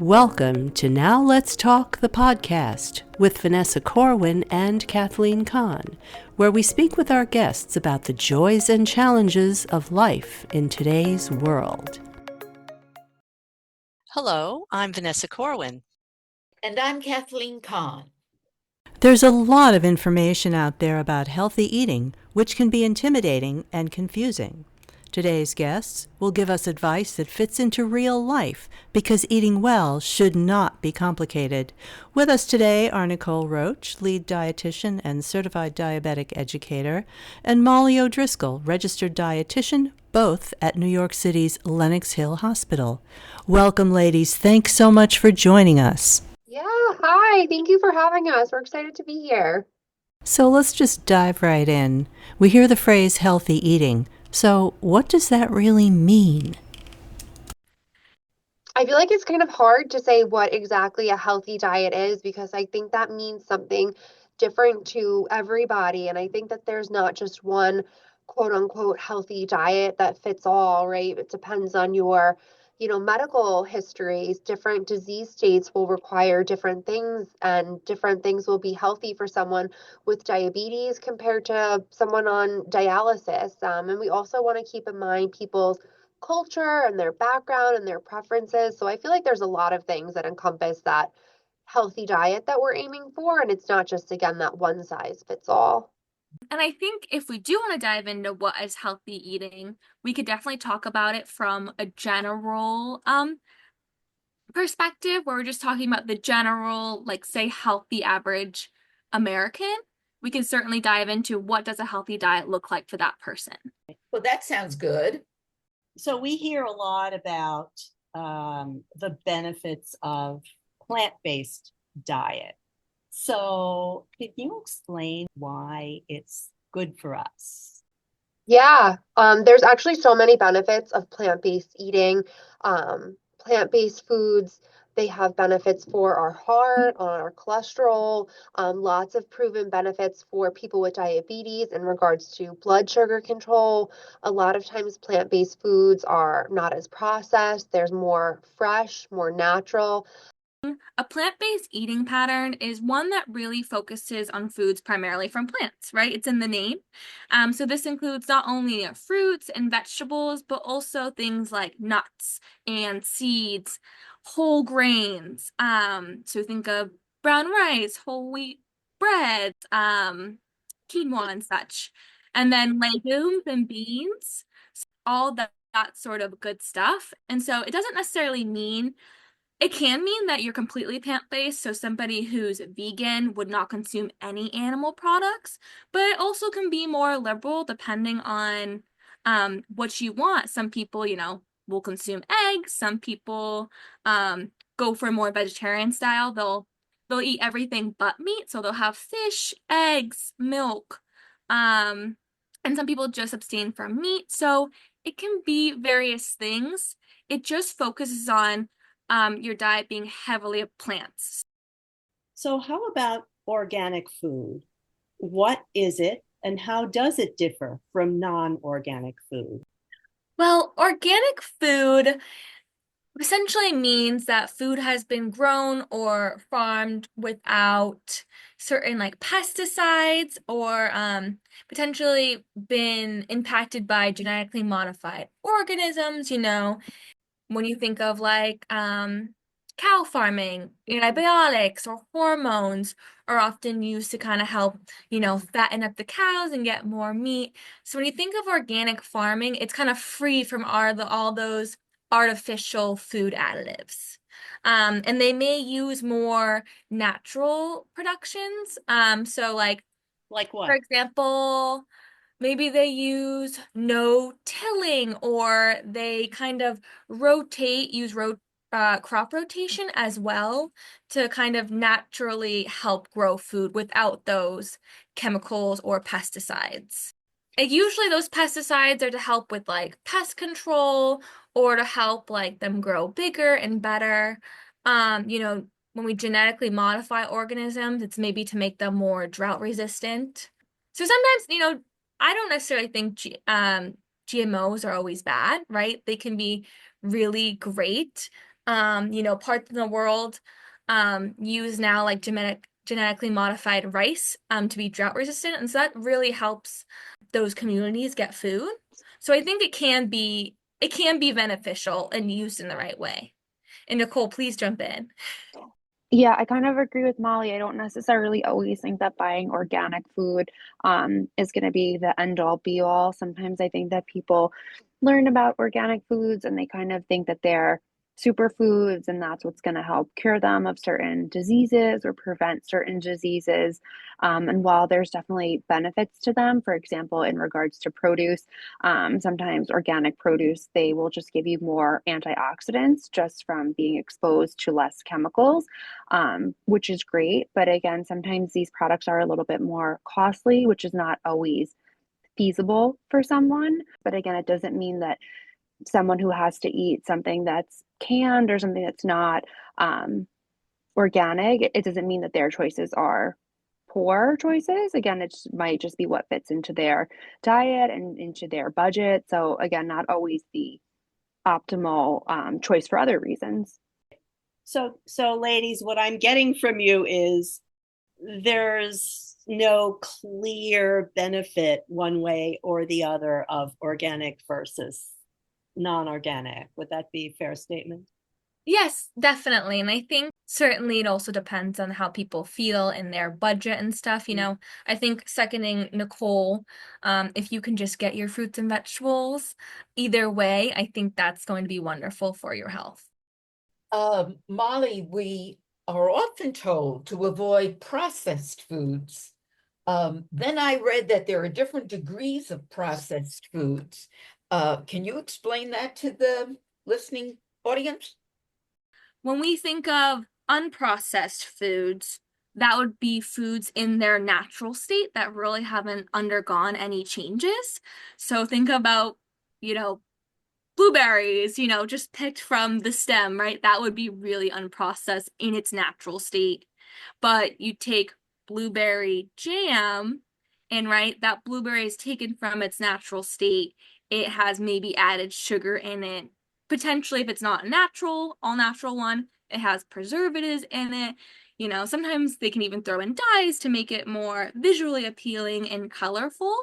Welcome to Now Let's Talk, the podcast with Vanessa Corwin and Kathleen Kahn, where we speak with our guests about the joys and challenges of life in today's world. Hello, I'm Vanessa Corwin. And I'm Kathleen Kahn. There's a lot of information out there about healthy eating, which can be intimidating and confusing. Today's guests will give us advice that fits into real life because eating well should not be complicated. With us today are Nicole Roach, lead dietitian and certified diabetic educator, and Molly O'Driscoll, registered dietitian, both at New York City's Lenox Hill Hospital. Welcome, ladies. Thanks so much for joining us. Yeah, hi. Thank you for having us. We're excited to be here. So let's just dive right in. We hear the phrase healthy eating. So what does that really mean? I feel like it's kind of hard to say what exactly a healthy diet is because I think that means something different to everybody. And I think that there's not just one quote unquote healthy diet that fits all, right? It depends on your medical histories. Different disease states will require different things, and different things will be healthy for someone with diabetes compared to someone on dialysis. And we also want to keep in mind people's culture and their background and their preferences. So I feel like there's a lot of things that encompass that healthy diet that we're aiming for. And it's not just, again, that one size fits all. And I think if we do want to dive into what is healthy eating, we could definitely talk about it from a general perspective, where we're just talking about the general, like, say, healthy average American. We can certainly dive into what does a healthy diet look like for that person. Well, that sounds good. So we hear a lot about the benefits of plant-based diet. So can you explain why it's good for us? Yeah, there's actually so many benefits of plant-based eating. Plant-based foods, they have benefits for our heart, on our cholesterol, lots of proven benefits for people with diabetes in regards to blood sugar control. A lot of times plant-based foods are not as processed. There's more fresh, more natural. A plant-based eating pattern is one that really focuses on foods primarily from plants, right? It's in the name. So this includes not only fruits and vegetables, but also things like nuts and seeds, whole grains. So think of brown rice, whole wheat bread, quinoa and such. And then legumes and beans, all that sort of good stuff. And so it doesn't necessarily mean it can mean that you're completely plant-based, so somebody who's vegan would not consume any animal products, but it also can be more liberal depending on what you want. Some people, will consume eggs. Some people go for a more vegetarian style. They'll eat everything but meat, so they'll have fish, eggs, milk, and some people just abstain from meat. So it can be various things. It just focuses on your diet being heavily of plants. So how about organic food? What is it and how does it differ from non-organic food? Well, organic food essentially means that food has been grown or farmed without certain like pesticides or potentially been impacted by genetically modified organisms, when you think of like cow farming, antibiotics or hormones are often used to kind of help, fatten up the cows and get more meat. So when you think of organic farming, it's kind of free from all those artificial food additives. And they may use more natural productions. So like Like what? for example, maybe they use no tilling, or they kind of use crop rotation as well to kind of naturally help grow food without those chemicals or pesticides. And usually those pesticides are to help with like pest control or to help like them grow bigger and better. When we genetically modify organisms, it's maybe to make them more drought resistant. So sometimes, I don't necessarily think GMOs are always bad, right? They can be really great. Parts of the world use now like genetically modified rice to be drought resistant, and so that really helps those communities get food. So I think it can be beneficial and used in the right way. And Nicole, please jump in. Yeah, I kind of agree with Molly. I don't necessarily always think that buying organic food is going to be the end all be all. Sometimes I think that people learn about organic foods and they kind of think that they're superfoods and that's what's going to help cure them of certain diseases or prevent certain diseases. And while there's definitely benefits to them, for example, in regards to produce, sometimes organic produce, they will just give you more antioxidants just from being exposed to less chemicals, which is great. But again, sometimes these products are a little bit more costly, which is not always feasible for someone. But again, it doesn't mean that someone who has to eat something that's canned or something that's not organic, it doesn't mean that their choices are poor choices. Again, it might just be what fits into their diet and into their budget. So again, not always the optimal choice for other reasons. So ladies, what I'm getting from you is there's no clear benefit one way or the other of organic versus non-organic. Would that be a fair statement? Yes, definitely. And I think certainly it also depends on how people feel and their budget and stuff. I think seconding Nicole, if you can just get your fruits and vegetables, either way, I think that's going to be wonderful for your health. Molly, we are often told to avoid processed foods. Then I read that there are different degrees of processed foods. Can you explain that to the listening audience? When we think of unprocessed foods, that would be foods in their natural state that really haven't undergone any changes. So think about, blueberries, just picked from the stem, right? That would be really unprocessed in its natural state. But you take blueberry jam, and right, that blueberry is taken from its natural state. It has maybe added sugar in it. Potentially, if it's not a all natural one, it has preservatives in it. Sometimes they can even throw in dyes to make it more visually appealing and colorful.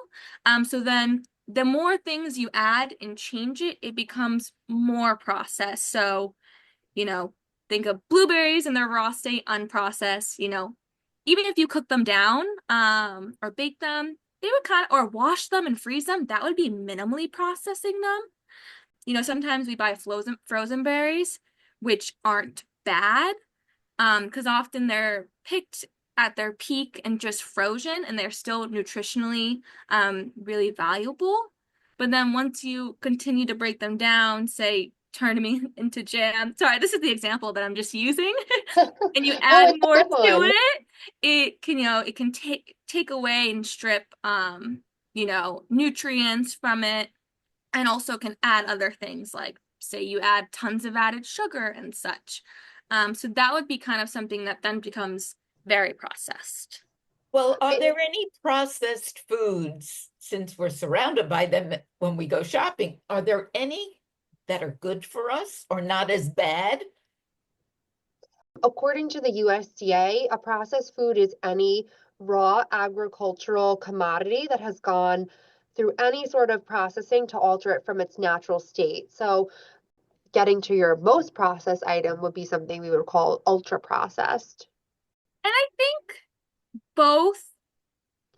So then the more things you add and change it, it becomes more processed. So, think of blueberries in their raw state, unprocessed, even if you cook them down, or bake them, they would or wash them and freeze them, that would be minimally processing them. Sometimes we buy frozen berries, which aren't bad, because often they're picked at their peak and just frozen, and they're still nutritionally really valuable. But then once you continue to break them down, say turn them into jam. Sorry, this is the example that I'm just using. And you add more to it can take away and strip nutrients from it, and also can add other things like say you add tons of added sugar and such. So that would be kind of something that then becomes very processed. Well, are there any processed foods, since we're surrounded by them when we go shopping, are there any that are good for us or not as bad? According to the USDA, a processed food is any raw agricultural commodity that has gone through any sort of processing to alter it from its natural state. So getting to your most processed item would be something we would call ultra processed. And I think both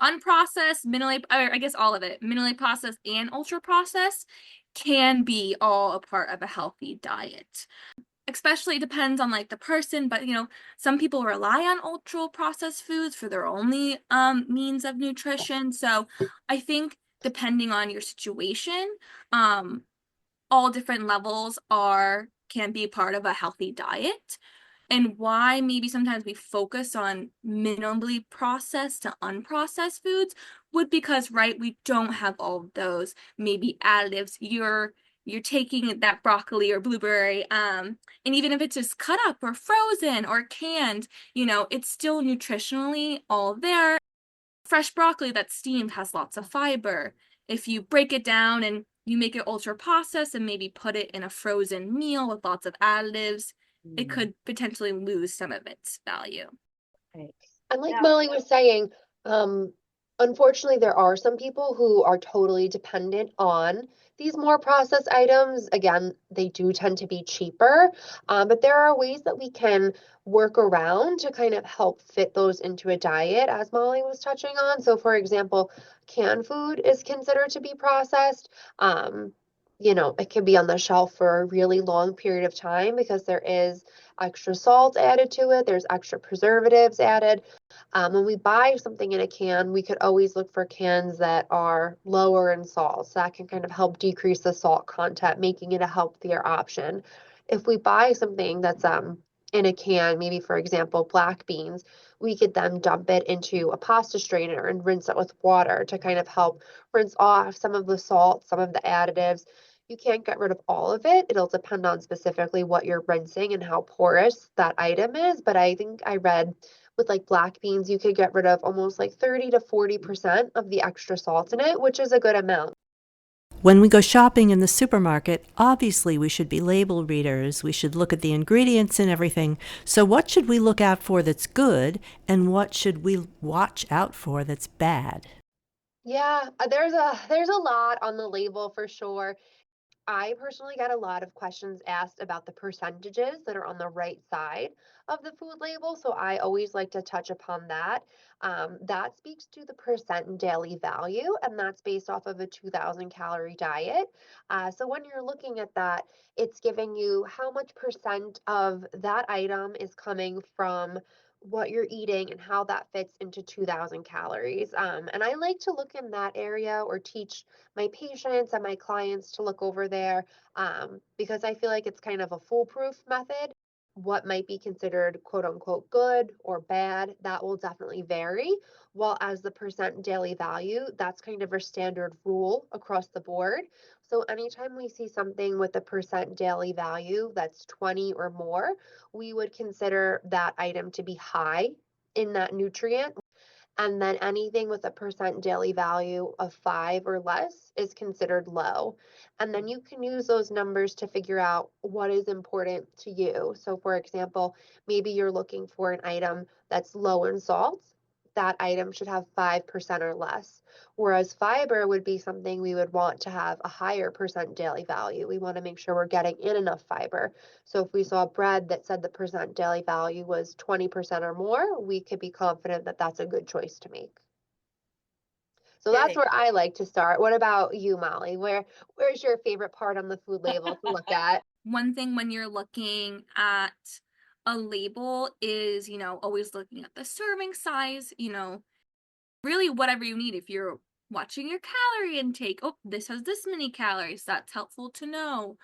unprocessed, I guess all of it, minimally processed and ultra processed, can be all a part of a healthy diet. Especially depends on like the person, but some people rely on ultra processed foods for their only means of nutrition. So I think depending on your situation, all different levels can be part of a healthy diet. And why maybe sometimes we focus on minimally processed to unprocessed foods would because, right, we don't have all of those maybe additives. You're taking that broccoli or blueberry, and even if it's just cut up or frozen or canned, it's still nutritionally all there. Fresh broccoli that's steamed has lots of fiber. If you break it down and you make it ultra processed and maybe put it in a frozen meal with lots of additives, it could potentially lose some of its value. Right. And like Now- Molly was saying, unfortunately, there are some people who are totally dependent on these more processed items. Again, they do tend to be cheaper, but there are ways that we can work around to kind of help fit those into a diet, as Molly was touching on. So, for example, canned food is considered to be processed. It can be on the shelf for a really long period of time because there is extra salt added to it, there's extra preservatives added. When we buy something in a can, we could always look for cans that are lower in salt. So that can kind of help decrease the salt content, making it a healthier option. If we buy something that's in a can, maybe for example, black beans, we could then dump it into a pasta strainer and rinse it with water to kind of help rinse off some of the salt, some of the additives. You can't get rid of all of it. It'll depend on specifically what you're rinsing and how porous that item is. But I think I read with like black beans, you could get rid of almost like 30 to 40% of the extra salt in it, which is a good amount. When we go shopping in the supermarket, obviously we should be label readers. We should look at the ingredients and everything. So what should we look out for that's good, and what should we watch out for that's bad? Yeah, there's a lot on the label for sure. I personally get a lot of questions asked about the percentages that are on the right side of the food label. So I always like to touch upon that. That speaks to the percent daily value, and that's based off of a 2,000 calorie diet. So when you're looking at that, it's giving you how much percent of that item is coming from what you're eating and how that fits into 2,000 calories. And I like to look in that area or teach my patients and my clients to look over there because I feel like it's kind of a foolproof method. What might be considered quote unquote good or bad, that will definitely vary. While as the percent daily value, that's kind of a standard rule across the board. So anytime we see something with a percent daily value that's 20 or more, we would consider that item to be high in that nutrient. And then anything with a percent daily value of 5 or less is considered low. And then you can use those numbers to figure out what is important to you. So for example, maybe you're looking for an item that's low in salt. That item should have 5% or less. Whereas fiber would be something we would want to have a higher percent daily value. We want to make sure we're getting in enough fiber. So if we saw bread that said the percent daily value was 20% or more, we could be confident that that's a good choice to make. So that's where I like to start. What about you, Molly? Where's your favorite part on the food label to look at? One thing when you're looking at a label is, always looking at the serving size, really whatever you need. If you're watching your calorie intake, oh, this has this many calories, that's helpful to know.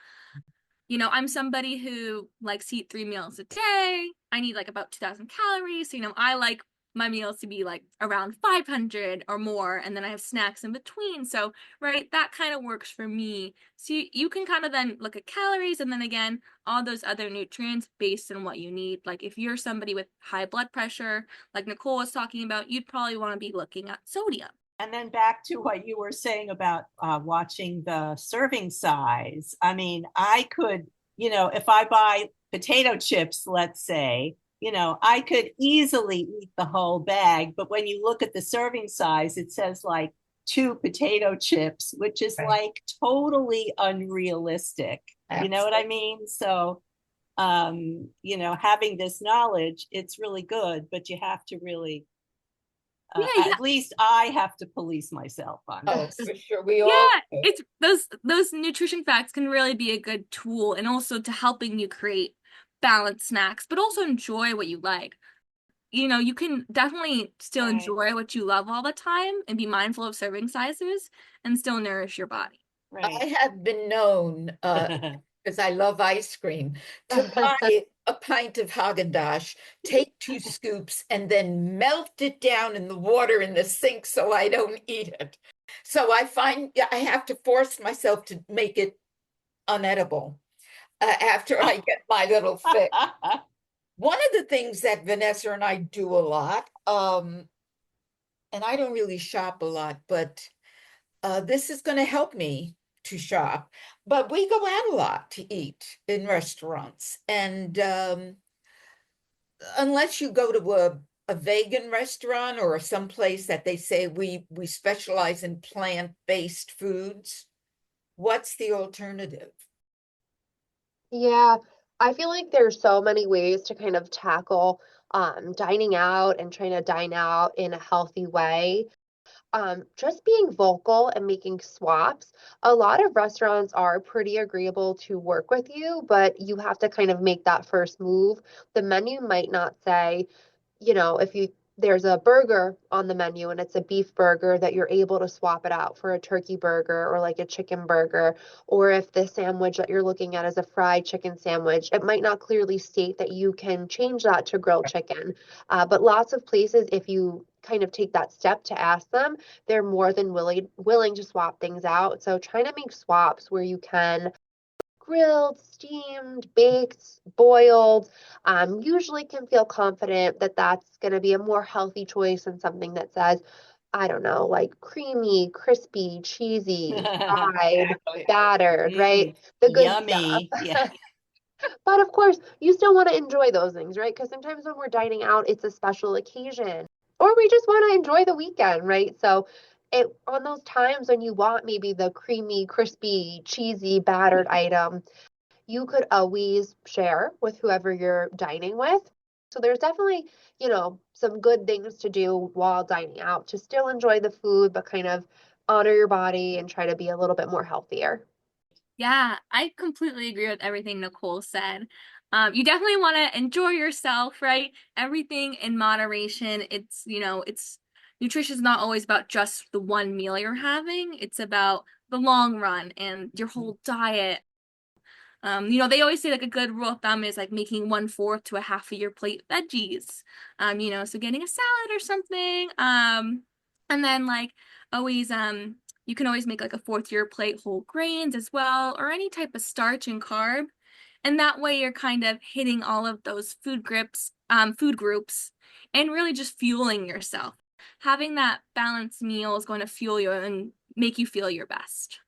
I'm somebody who likes to eat 3 meals a day. I need like about 2,000 calories. So, I like my meals to be like around 500 or more, and then I have snacks in between. So, right, that kind of works for me. So you can kind of then look at calories and then again, all those other nutrients based on what you need. Like if you're somebody with high blood pressure, like Nicole was talking about, you'd probably want to be looking at sodium. And then back to what you were saying about watching the serving size. I mean, I could, if I buy potato chips, let's say, I could easily eat the whole bag. But when you look at the serving size, it says like 2 potato chips, which is like totally unrealistic. You know what I mean? So, having this knowledge, it's really good, but you have to really at least I have to police myself on this. For sure. We all it's those nutrition facts can really be a good tool, and also to helping you create balanced snacks, but also enjoy what you like. You can definitely still enjoy what you love all the time and be mindful of serving sizes and still nourish your body. Right. I have been known, because I love ice cream, to buy a pint of Haagen-Dazs, take 2 scoops, and then melt it down in the water in the sink so I don't eat it. So I find I have to force myself to make it unedible after I get my little fix. One of the things that Vanessa and I do a lot, and I don't really shop a lot, but this is going to help me to shop, but we go out a lot to eat in restaurants. And unless you go to a vegan restaurant or someplace that they say we specialize in plant-based foods, what's the alternative? Yeah, I feel like there's so many ways to kind of tackle dining out and trying to dine out in a healthy way. Just being vocal and making swaps. A lot of restaurants are pretty agreeable to work with you, but you have to kind of make that first move. The menu might not say, if there's a burger on the menu and it's a beef burger, that you're able to swap it out for a turkey burger or like a chicken burger, or if the sandwich that you're looking at is a fried chicken sandwich, it might not clearly state that you can change that to grilled chicken. But lots of places, if you kind of take that step to ask them, they're more than willing to swap things out. So trying to make swaps where you can grilled, steamed, baked, boiled, usually can feel confident that that's going to be a more healthy choice than something that says, I don't know, like creamy, crispy, cheesy, fried, battered, right? The good stuff. Yummy. Yeah. But of course, you still want to enjoy those things, right? Because sometimes when we're dining out, it's a special occasion, or we just want to enjoy the weekend, right? So on those times when you want maybe the creamy, crispy, cheesy, battered item, you could always share with whoever you're dining with. So there's definitely, some good things to do while dining out to still enjoy the food, but kind of honor your body and try to be a little bit more healthier. Yeah, I completely agree with everything Nicole said. You definitely want to enjoy yourself, right? Everything in moderation. It's nutrition is not always about just the one meal you're having. It's about the long run and your whole diet. They always say like a good rule of thumb is like making 1/4 to a half of your plate veggies. So getting a salad or something. And then like always, you can always make like a fourth of your plate whole grains as well, or any type of starch and carb. And that way you're kind of hitting all of those food groups, and really just fueling yourself. Having that balanced meal is going to fuel you and make you feel your best.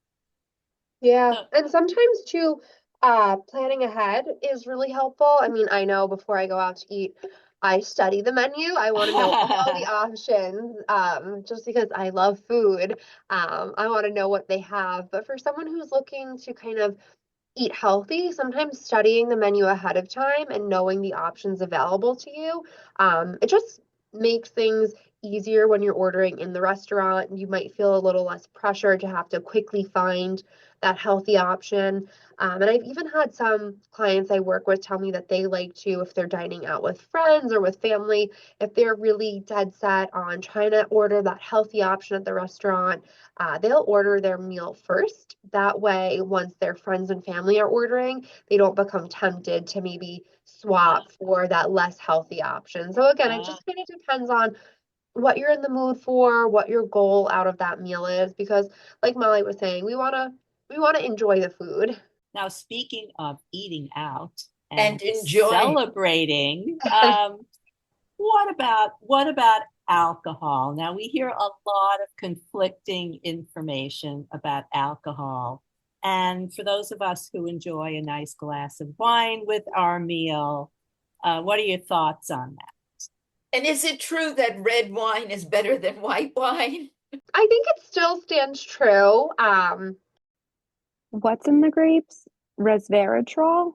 Yeah, So, and sometimes too, planning ahead is really helpful. I mean, I know before I go out to eat, I study the menu. I want to know all the options, just because I love food. I want to know what they have. But for someone who's looking to kind of eat healthy, sometimes studying the menu ahead of time and knowing the options available to you, it just makes things easier when you're ordering in the restaurant. You might feel a little less pressure to have to quickly find that healthy option. And I've even had some clients I work with tell me that they like to, if they're dining out with friends or with family, if they're really dead set on trying to order that healthy option at the restaurant, they'll order their meal first. That way, once their friends and family are ordering, they don't become tempted to maybe swap for that less healthy option. So again, it just kind of depends on what you're in the mood for, what your goal out of that meal is, because like Molly was saying, we want to enjoy the food. now, speaking of eating out And and enjoying. celebrating, what about alcohol? Now, we hear a lot of conflicting information about alcohol. And for those of us who enjoy a nice glass of wine with our meal, what are your thoughts on that? And is it true that red wine is better than white wine? I think it still stands true. What's in the grapes? Resveratrol?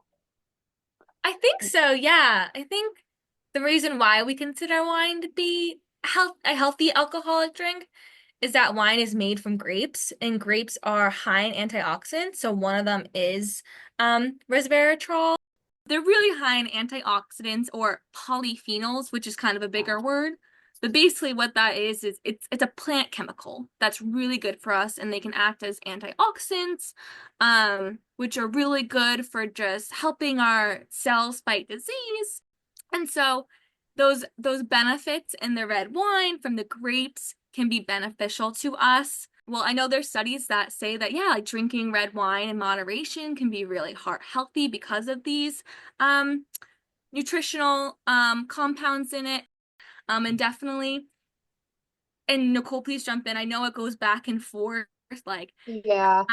I think so, yeah. I think the reason why we consider wine to be a healthy alcoholic drink is that wine is made from grapes, and grapes are high in antioxidants. So one of them is resveratrol. They're really high in antioxidants or polyphenols, which is kind of a bigger word. But basically what that is it's a plant chemical that's really good for us, and they can act as antioxidants, which are really good for just helping our cells fight disease. And so those benefits in the red wine from the grapes can be beneficial to us. Well, I know there's studies that say that, yeah, like drinking red wine in moderation can be really healthy because of these nutritional compounds in it. And definitely, and Nicole, please jump in. I know it goes back and forth like Yeah.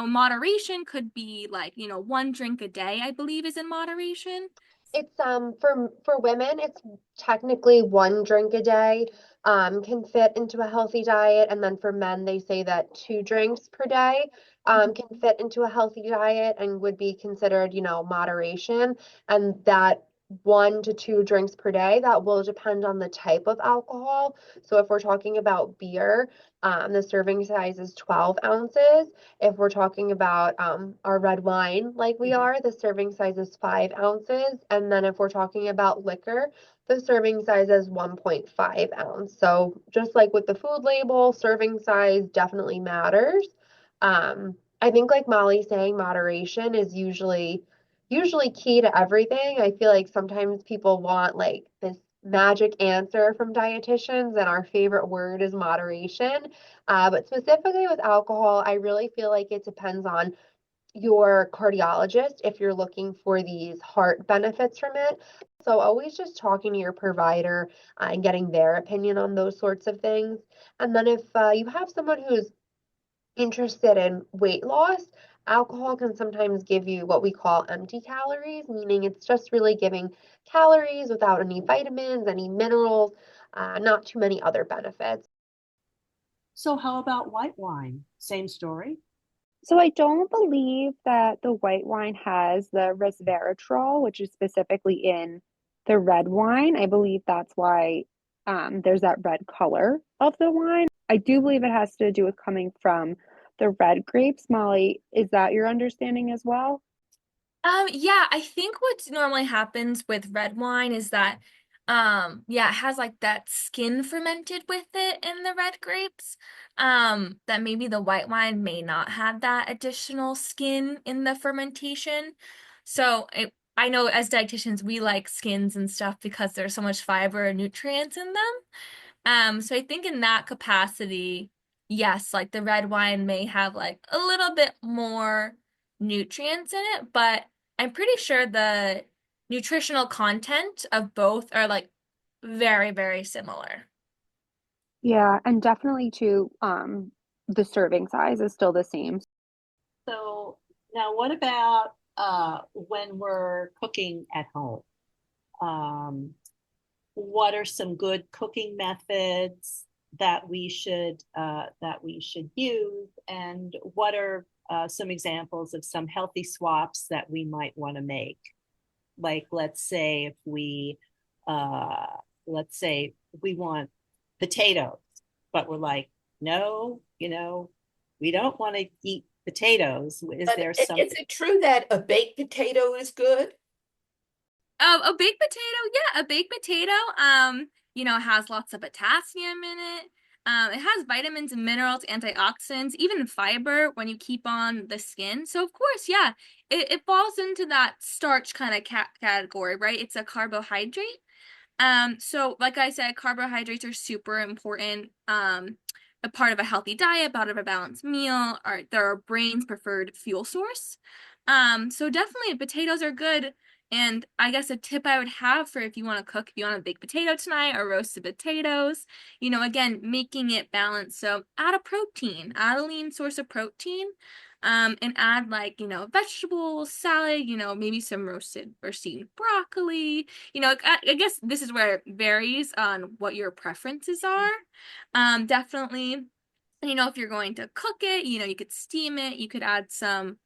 moderation could be like, one drink a day, I believe is in moderation. It's for women, it's technically one drink a day can fit into a healthy diet, and then for men, they say that two drinks per day can fit into a healthy diet and would be considered, moderation. And that 1 to 2 drinks per day, that will depend on the type of alcohol. So if we're talking about beer, the serving size is 12 ounces. If we're talking about our red wine, like we are, the serving size is 5 ounces. And then if we're talking about liquor, the serving size is 1.5 ounce. So just like with the food label, serving size definitely matters. I think like Molly's saying, moderation is usually key to everything. I feel like sometimes people want like this magic answer from dietitians, and our favorite word is moderation. But specifically with alcohol, I really feel like it depends on your cardiologist if you're looking for these heart benefits from it. So always just talking to your provider and getting their opinion on those sorts of things. And then if you have someone who's interested in weight loss, alcohol can sometimes give you what we call empty calories, meaning it's just really giving calories without any vitamins, any minerals, not too many other benefits. So how about white wine? Same story? So I don't believe that the white wine has the resveratrol, which is specifically in the red wine. I believe that's why there's that red color of the wine. I do believe it has to do with coming from the red grapes. Molly, is that your understanding as well? Yeah, I think what normally happens with red wine is that, yeah, it has like that skin fermented with it in the red grapes. That maybe the white wine may not have that additional skin in the fermentation. I know as dietitians, we like skins and stuff because there's so much fiber and nutrients in them. So I think in that capacity, yes, like the red wine may have like a little bit more nutrients in it, but I'm pretty sure the nutritional content of both are like very, very similar. Yeah, and definitely too, the serving size is still the same. So now what about when we're cooking at home? Um, what are some good cooking methods that we should use, and what are some examples of some healthy swaps that we might want to make? Like, uh, let's say we want potatoes, but we're like, no, we don't want to eat potatoes. Is But there some? is it true that a baked potato is good? A baked potato, yeah, a baked potato, has lots of potassium in it. It has vitamins and minerals, antioxidants, even fiber when you keep on the skin. So of course, yeah, it falls into that starch kind of category, right? It's a carbohydrate. So like I said, carbohydrates are super important. A part of a healthy diet, part of a balanced meal, are they're our brain's preferred fuel source. So definitely potatoes are good. And I guess a tip I would have for if you want to cook, if you want to bake potato tonight or roasted potatoes, again, making it balanced. So add a protein, add a lean source of protein, and add like, vegetables, salad, maybe some roasted or steamed broccoli. I guess this is where it varies on what your preferences are. Definitely, if you're going to cook it, you could steam it, you could add some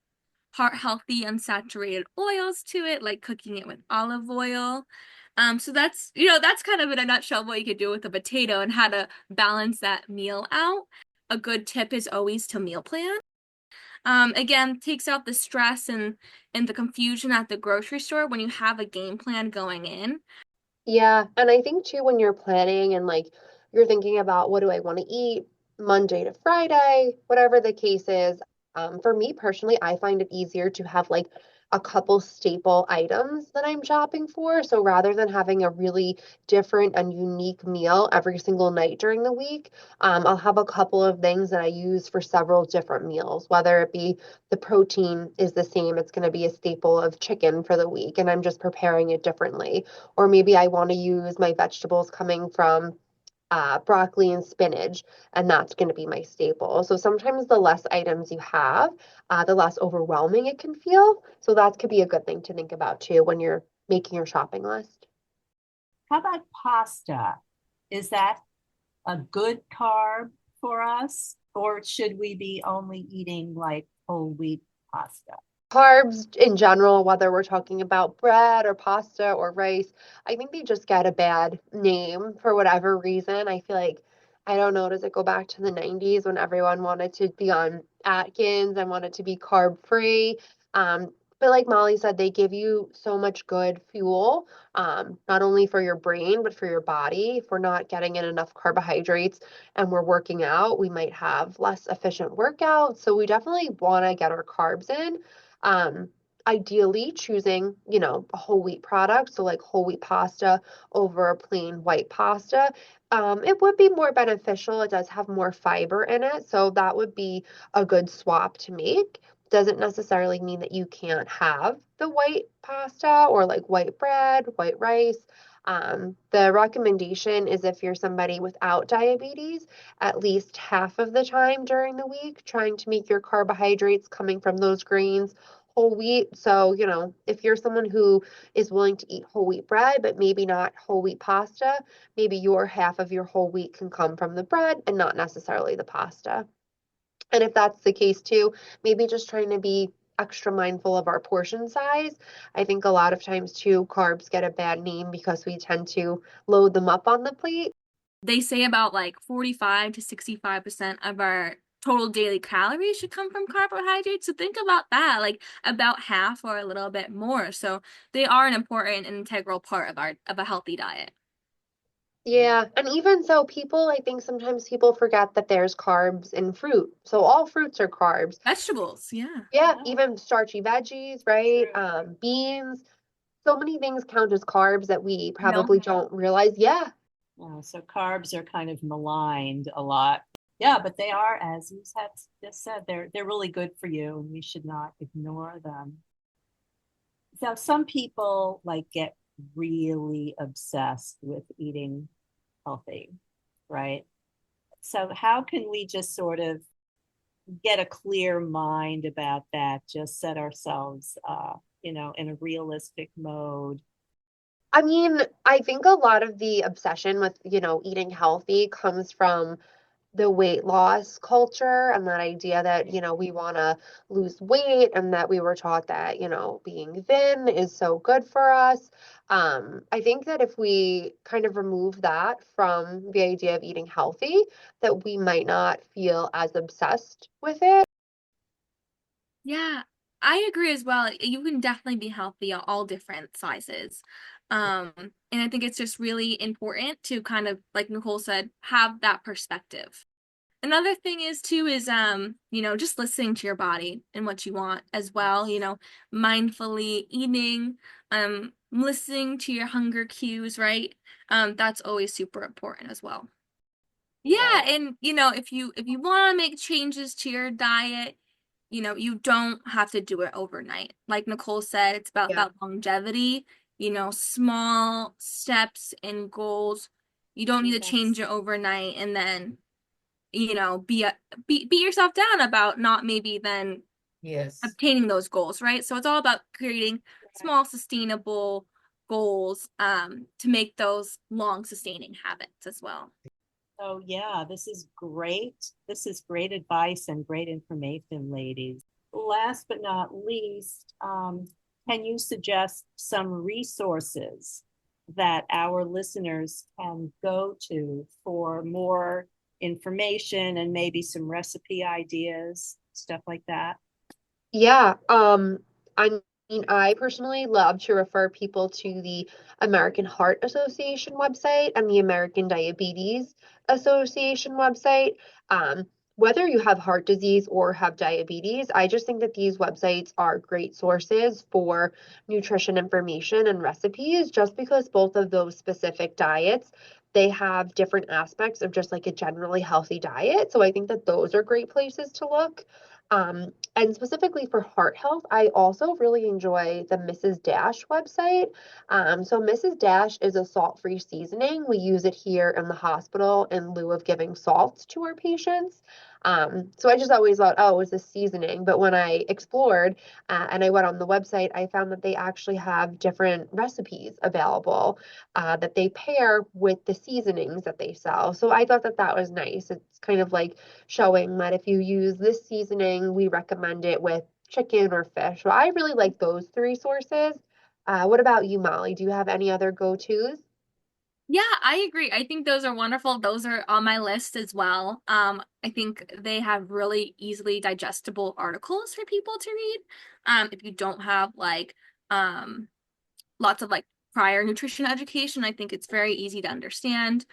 heart healthy unsaturated oils to it, like cooking it with olive oil. So that's kind of in a nutshell what you could do with a potato and how to balance that meal out. A good tip is always to meal plan. Again, takes out the stress and the confusion at the grocery store when you have a game plan going in. Yeah, and I think too when you're planning and like you're thinking about what do I want to eat Monday to Friday, whatever the case is. For me personally, I find it easier to have like a couple staple items that I'm shopping for. So rather than having a really different and unique meal every single night during the week, I'll have a couple of things that I use for several different meals, whether it be the protein is the same, it's going to be a staple of chicken for the week, and I'm just preparing it differently. Or maybe I want to use my vegetables coming from broccoli and spinach, and that's going to be my staple. So sometimes the less items you have, the less overwhelming it can feel. So that could be a good thing to think about too when you're making your shopping list. How about pasta? Is that a good carb for us, or should we be only eating like whole wheat pasta? Carbs in general, whether we're talking about bread or pasta or rice, I think they just get a bad name for whatever reason. I feel like, I don't know, does it go back to the 90s when everyone wanted to be on Atkins and wanted to be carb free? But like Molly said, they give you so much good fuel, not only for your brain, but for your body. If we're not getting in enough carbohydrates and we're working out, we might have less efficient workouts. So we definitely want to get our carbs in. Um, Ideally choosing, a whole wheat product, so like whole wheat pasta over a plain white pasta. It would be more beneficial. It does have more fiber in it, so that would be a good swap to make. Doesn't necessarily mean that you can't have the white pasta or like white bread, white rice. The recommendation is if you're somebody without diabetes, at least half of the time during the week, trying to make your carbohydrates coming from those grains whole wheat. So, if you're someone who is willing to eat whole wheat bread, but maybe not whole wheat pasta, maybe your half of your whole wheat can come from the bread and not necessarily the pasta. And if that's the case too, maybe just trying to be extra mindful of our portion size. I think a lot of times too, carbs get a bad name because we tend to load them up on the plate. They say about like 45 to 65% of our total daily calories should come from carbohydrates. So think about that, like about half or a little bit more. So they are an important and integral part of a healthy diet. Yeah, and even so, I think sometimes people forget that there's carbs in fruit. So all fruits are carbs. Vegetables, yeah. Yeah, Yeah. even starchy veggies, right? True. Beans. So many things count as carbs that we Milk. probably don't realize. Yeah. So carbs are kind of maligned a lot. Yeah, but they are, as you had just said, they're really good for you, and we should not ignore them. So some people like get really obsessed with eating healthy, right? So how can we just sort of get a clear mind about that? Just set ourselves, in a realistic mode. I mean, I think a lot of the obsession with, eating healthy comes from the weight loss culture and that idea that, we want to lose weight and that we were taught that, being thin is so good for us. I think that if we kind of remove that from the idea of eating healthy, that we might not feel as obsessed with it. Yeah, I agree as well. You can definitely be healthy at all different sizes. And I think it's just really important to kind of, like Nicole said, have that perspective. Another thing is too is just listening to your body and what you want as well, mindfully eating, listening to your hunger cues, right? That's always super important as well. Yeah, and if you want to make changes to your diet, you don't have to do it overnight. Like Nicole said, it's about Yeah. that longevity, small steps and goals. You don't need to change it overnight and then, beat yourself down about not maybe then Yes. obtaining those goals, right? So it's all about creating small, sustainable goals to make those long sustaining habits as well. So yeah, this is great. This is great advice and great information, ladies. Last but not least, can you suggest some resources that our listeners can go to for more information and maybe some recipe ideas, stuff like that? Yeah, I mean, I personally love to refer people to the American Heart Association website and the American Diabetes Association website. Whether you have heart disease or have diabetes, I just think that these websites are great sources for nutrition information and recipes, just because both of those specific diets, they have different aspects of just like a generally healthy diet. So I think that those are great places to look. And specifically for heart health, I also really enjoy the Mrs. Dash website. So Mrs. Dash is a salt-free seasoning. We use it here in the hospital in lieu of giving salt to our patients. So I just always thought, oh, it was a seasoning. But when I explored and I went on the website, I found that they actually have different recipes available that they pair with the seasonings that they sell. So I thought that that was nice. It's kind of like showing that if you use this seasoning, we recommend it with chicken or fish. So I really like those three sources. What about you, Molly? Do you have any other go-tos? Yeah, I agree. I think those are wonderful. Those are on my list as well. I think they have really easily digestible articles for people to read. If you don't have um lots of prior nutrition education. I think it's very easy to understand.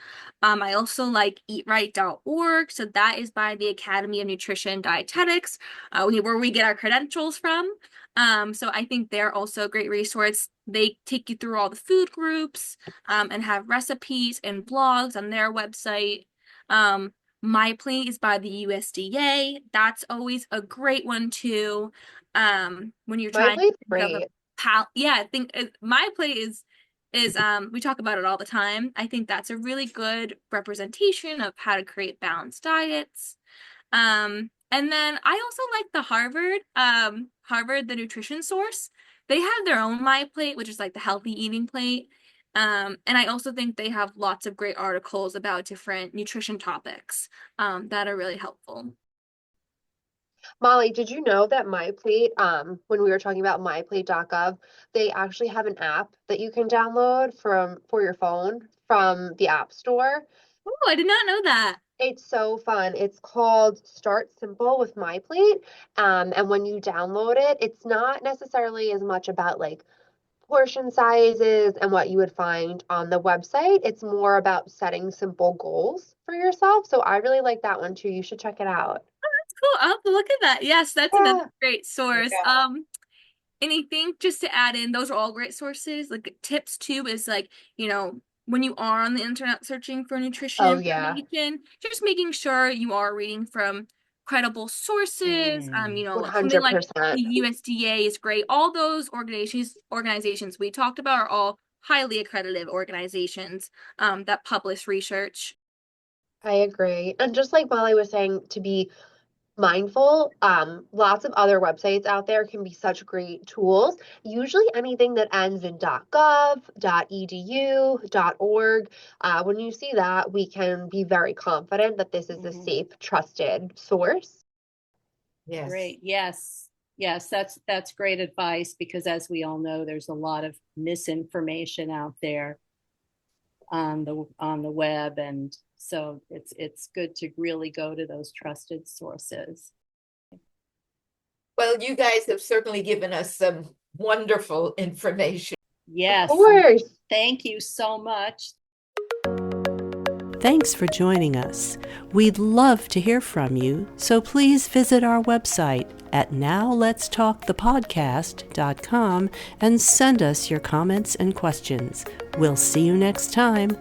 I also like eatright.org. So that is by the Academy of Nutrition and Dietetics, where we get our credentials from. So I think they're also a great resource. They take you through all the food groups and have recipes and blogs on their website. My Plate is by the USDA. That's always a great one too. When you're My trying to plate's think of a great. yeah, I think My Plate is we talk about it all the time. I think that's a really good representation of how to create balanced diets. And then I also like the Harvard, the nutrition source. They have their own My Plate, which is like the healthy eating plate. And I also think they have lots of great articles about different nutrition topics that are really helpful. Molly, did you know that MyPlate, when we were talking about myplate.gov, they actually have an app that you can download for your phone from the App Store? Oh, I did not know that. It's so fun. It's called Start Simple with MyPlate. And when you download it, it's not necessarily as much about like portion sizes and what you would find on the website. It's more about setting simple goals for yourself. So I really like that one too. You should check it out. That's cool. I'll have to look at that. Yes, that's another Yeah. great source. Yeah. And I think just to add in, those are all great sources. Like tips too is when you are on the internet searching for nutrition Oh, yeah. information, just making sure you are reading from credible sources. Something like 100%. the USDA is great. All those organizations we talked about are all highly accredited organizations that publish research. I agree. And just like Molly was saying, to be mindful, lots of other websites out there can be such great tools. Usually anything that ends in .gov, .edu, .org, when you see that, we can be very confident that this is a safe, trusted source. Yes. Great. Yes. Yes, that's great advice because as we all know, there's a lot of misinformation out there on the web, and so it's good to really go to those trusted sources. Well, you guys have certainly given us some wonderful information. Yes. Of course. Thank you so much. Thanks for joining us. We'd love to hear from you, so please visit our website at nowletstalkthepodcast.com and send us your comments and questions. We'll see you next time.